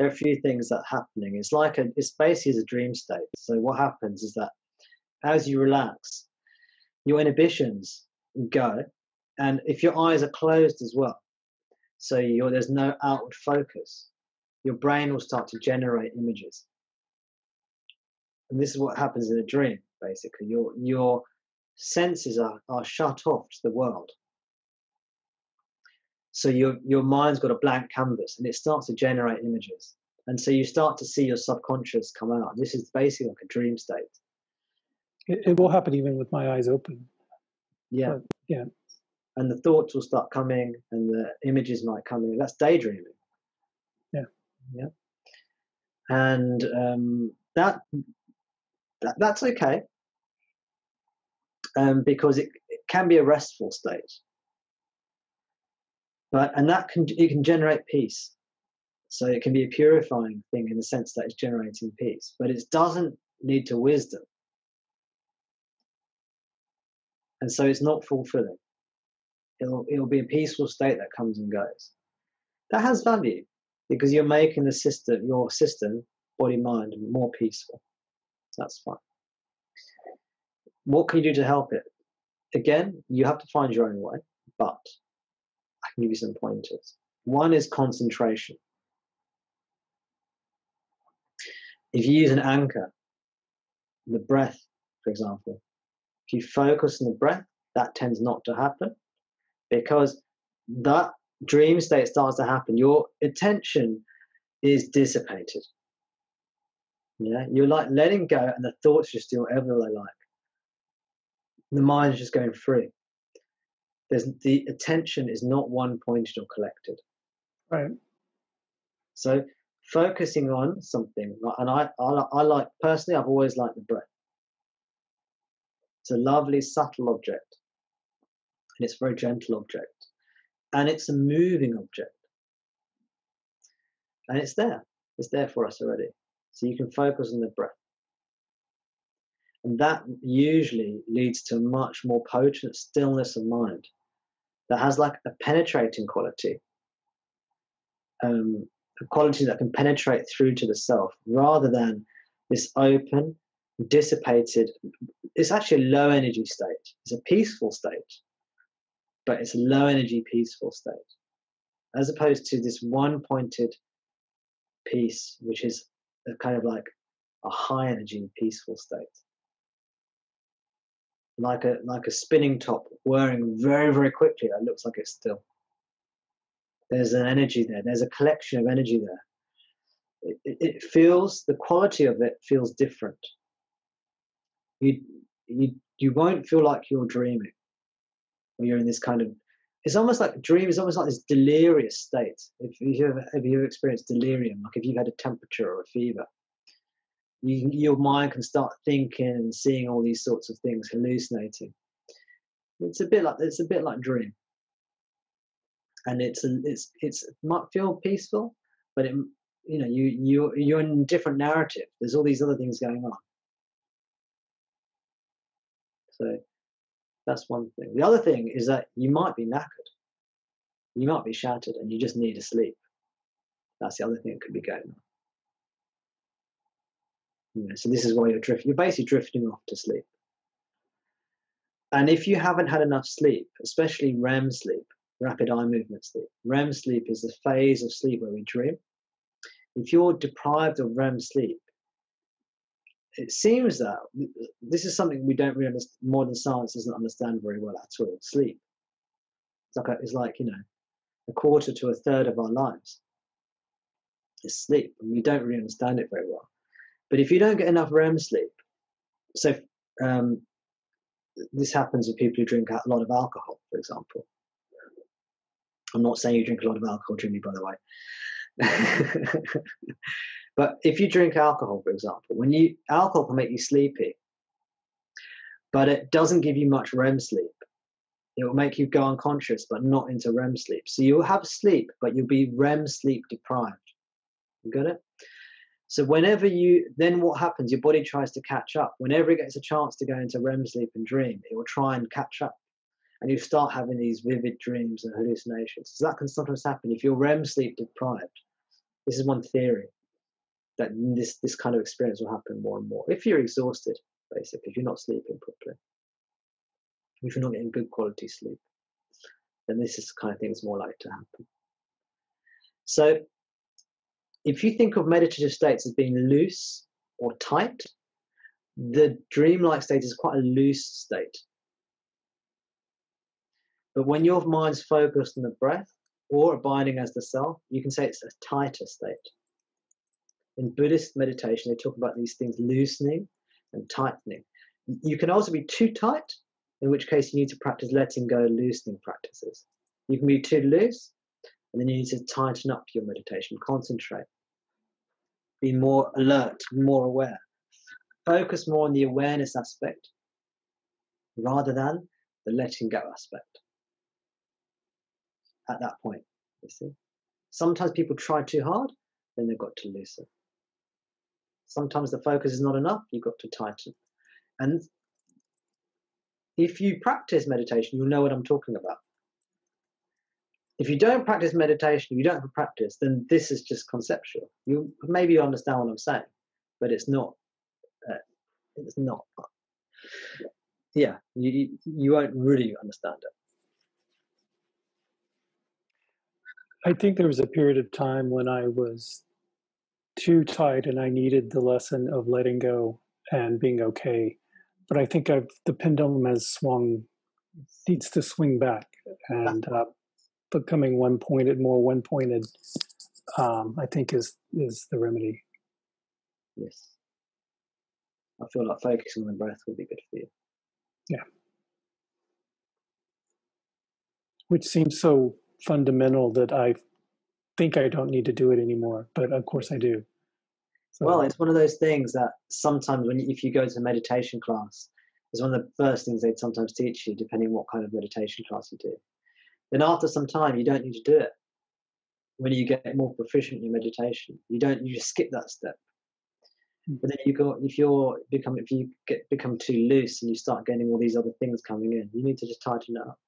there are a few things that are happening. It's basically a dream state. So what happens is that as you relax, your inhibitions go, and if your eyes are closed as well, so there's no outward focus, your brain will start to generate images. And this is what happens in a dream, basically. Your senses are shut off to the world. So your mind's got a blank canvas, and it starts to generate images. And so you start to see your subconscious come out. This is basically like a dream state. It will happen even with my eyes open. Yeah. But, yeah. And the thoughts will start coming, and the images might come in. That's daydreaming. Yeah. Yeah. And that's okay, because it can be a restful state. And it can generate peace. So it can be a purifying thing in the sense that it's generating peace, but it doesn't lead to wisdom. And so it's not fulfilling. It'll be a peaceful state that comes and goes. That has value because you're making your system, body, mind, more peaceful. That's fine. What can you do to help it? Again, you have to find your own way, but I can give you some pointers. One is concentration. If you use an anchor, the breath, for example, if you focus on the breath, that tends not to happen because that dream state starts to happen. Your attention is dissipated. Yeah, you're like letting go, and the thoughts just do whatever they like. The mind's just going free. The attention is not one-pointed or collected. Right. So focusing on something, and I like, personally, I've always liked the breath. It's a lovely, subtle object, and it's a very gentle object, and it's a moving object, and it's there for us already. So you can focus on the breath, and that usually leads to a much more potent stillness of mind that has like a penetrating quality, a quality that can penetrate through to the self, rather than this open, dissipated. It's actually a low energy state. It's a peaceful state, but it's a low energy peaceful state, as opposed to this one pointed peace, which is a kind of like a high energy peaceful state, like a spinning top whirring very, very quickly that looks like it's still. There's an energy there. There's a collection of energy there. It feels, the quality of it feels different. You won't feel like you're dreaming when you're in this kind of, it's almost like dream is almost like this delirious state. If you experienced delirium, like if you've had a temperature or a fever, your mind can start thinking and seeing all these sorts of things, hallucinating. It's a bit like dream, and it might feel peaceful, but you're in a different narrative. There's all these other things going on. So that's one thing. The other thing is that you might be knackered, you might be shattered, and you just need to sleep. That's the other thing that could be going on. So this is why you're basically drifting off to sleep. And if you haven't had enough sleep, especially REM sleep, rapid eye movement sleep, REM sleep is the phase of sleep where we dream. If you're deprived of REM sleep, it seems that this is something we don't really understand, modern science doesn't understand very well at all. Sleep. It's like a quarter to a third of our lives is sleep, and we don't really understand it very well. But if you don't get enough REM sleep, so this happens with people who drink a lot of alcohol, for example. I'm not saying you drink a lot of alcohol, Jimmy, by the way. But if you drink alcohol, for example, alcohol can make you sleepy, but it doesn't give you much REM sleep. It will make you go unconscious, but not into REM sleep. So you'll have sleep, but you'll be REM sleep deprived. You got it? So then what happens? Your body tries to catch up. Whenever it gets a chance to go into REM sleep and dream, it will try and catch up. And you start having these vivid dreams and hallucinations. So that can sometimes happen if you're REM sleep deprived. This is one theory, that this kind of experience will happen more and more. If you're exhausted, basically, if you're not sleeping properly, if you're not getting good quality sleep, then this is the kind of thing that's more likely to happen. So if you think of meditative states as being loose or tight, the dreamlike state is quite a loose state. But when your mind's focused on the breath or abiding as the self, you can say it's a tighter state. In Buddhist meditation, they talk about these things loosening and tightening. You can also be too tight, in which case you need to practice letting go, loosening practices. You can be too loose, and then you need to tighten up your meditation, concentrate, be more alert, more aware. Focus more on the awareness aspect rather than the letting go aspect at that point, you see. Sometimes people try too hard, then they've got to loosen. Sometimes the focus is not enough, you've got to tighten. And if you practice meditation, you'll know what I'm talking about. If you don't practice meditation, you don't have practice, then this is just conceptual. Maybe you understand what I'm saying, but it's not. Yeah, you won't really understand it. I think there was a period of time when I was too tight and I needed the lesson of letting go and being okay. But I think the pendulum has needs to swing back and becoming more one-pointed, I think is the remedy. Yes. I feel like focusing on the breath would be good for you. Yeah. Which seems so fundamental that I think I don't need to do it anymore, but of course I do. So, well, it's one of those things that sometimes if you go to a meditation class, it's one of the first things they'd sometimes teach you, depending on what kind of meditation class you do. Then after some time, you don't need to do it. When you get more proficient in your meditation, you just skip that step. But then if you become too loose and you start getting all these other things coming in, you need to just tighten it up.